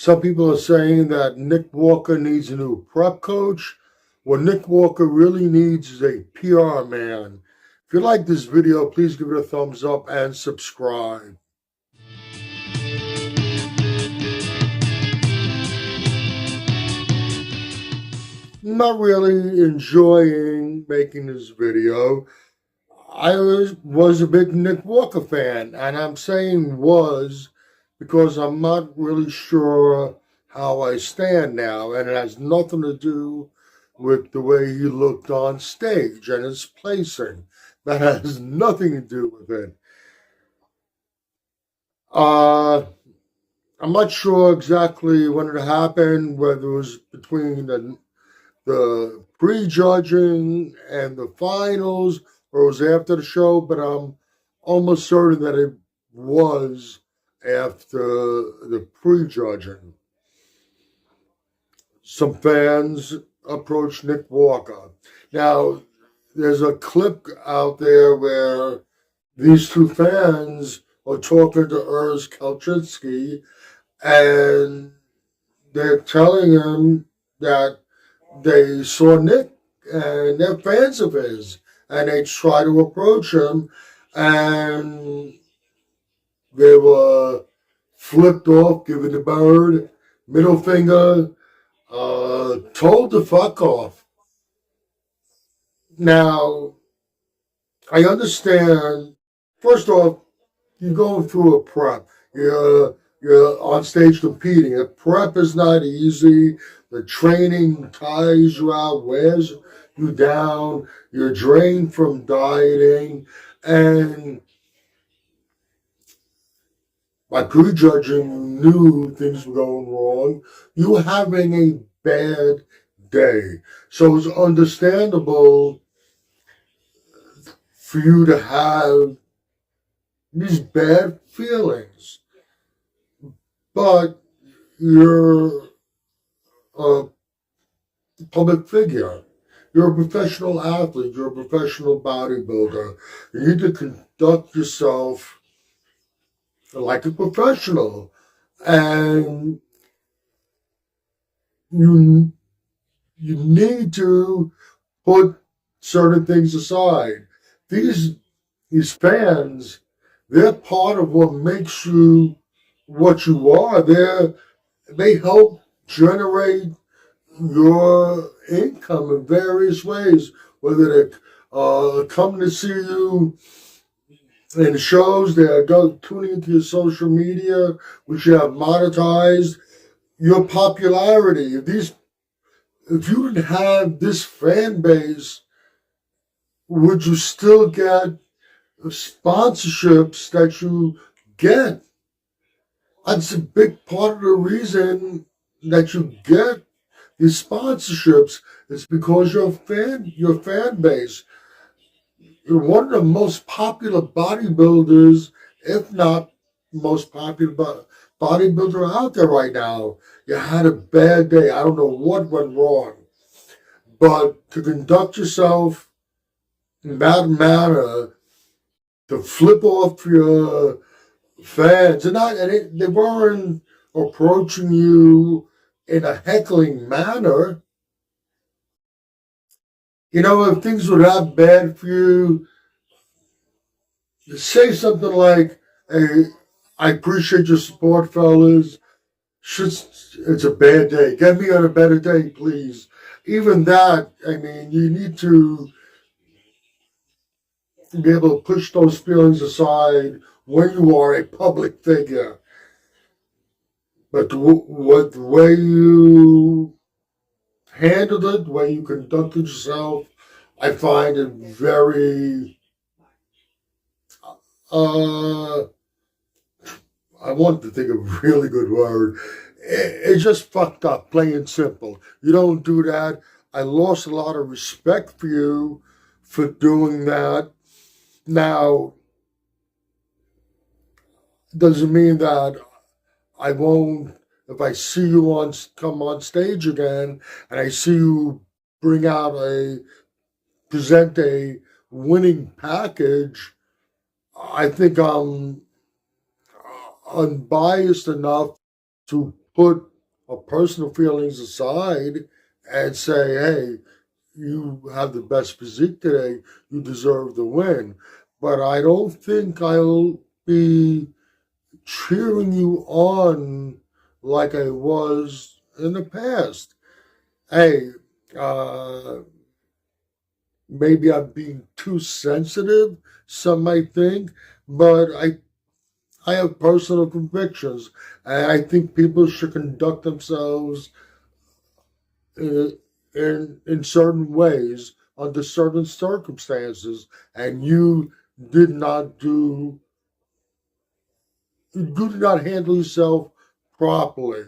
Some people are saying that Nick Walker needs a new prep coach. What Nick Walker really needs is a PR man. If you like this video, please give it a thumbs up and subscribe. I'm not really enjoying making this video. I was a big Nick Walker fan, and I'm saying was because I'm not really sure how I stand now, and it has nothing to do with the way he looked on stage and his placing. That has nothing to do with it. I'm not sure exactly when it happened, whether it was between the prejudging and the finals, or it was after the show, but I'm almost certain that it was after the prejudging. Some fans approached Nick Walker. Now, there's a clip out there where these two fans are talking to Urs Kalczynski, and they're telling him that they saw Nick and they're fans of his, and they try to approach him, and they were flipped off, given the bird, middle finger, told to fuck off. Now, I understand, first off, you're going through a prep. You're on stage competing. A prep is not easy. The training tires you out, wears you down. You're drained from dieting. And by prejudging, you knew things were going wrong. You were having a bad day. So it's understandable for you to have these bad feelings. But you're a public figure. You're a professional athlete. You're a professional bodybuilder. You need to conduct yourself like a professional. And you need to put certain things aside. These fans, they're part of what makes you what you are. They help generate your income in various ways, whether they're coming to see you in shows, they're tuning into your social media, which you have monetized, your popularity. If you didn't have this fan base, would you still get sponsorships that you get? That's a big part of the reason that you get these sponsorships. Is because your fan base. You're one of the most popular bodybuilders, if not most popular bodybuilder out there right now. You had a bad day. I don't know what went wrong. But to conduct yourself in that manner, to flip off your fans, they weren't approaching you in a heckling manner. You know, if things were that bad for you, say something like, "Hey, I appreciate your support, fellas. It's a bad day. Get me on a better day, please." Even that, I mean, you need to be able to push those feelings aside when you are a public figure. But the way you handled it, the way you conducted yourself, I find it very, I want to think of a really good word. It's just fucked up, plain and simple. You don't do that. I lost a lot of respect for you for doing that. Now, doesn't mean that I won't, if I see you come on stage again, and I see you present a winning package, I think I'm unbiased enough to put our personal feelings aside and say, hey, you have the best physique today, you deserve the win. But I don't think I'll be cheering you on like I was in the past. Hey, uh, maybe I'm being too sensitive, some might think, but I have personal convictions, and I think people should conduct themselves in, in certain ways under certain circumstances, and you did not handle yourself properly.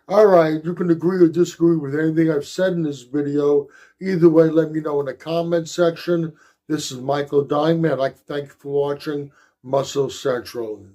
All right, you can agree or disagree with anything I've said in this video. Either way, let me know in the comment section. This is Michael Diamond. I'd like to thank you for watching Muscle Central.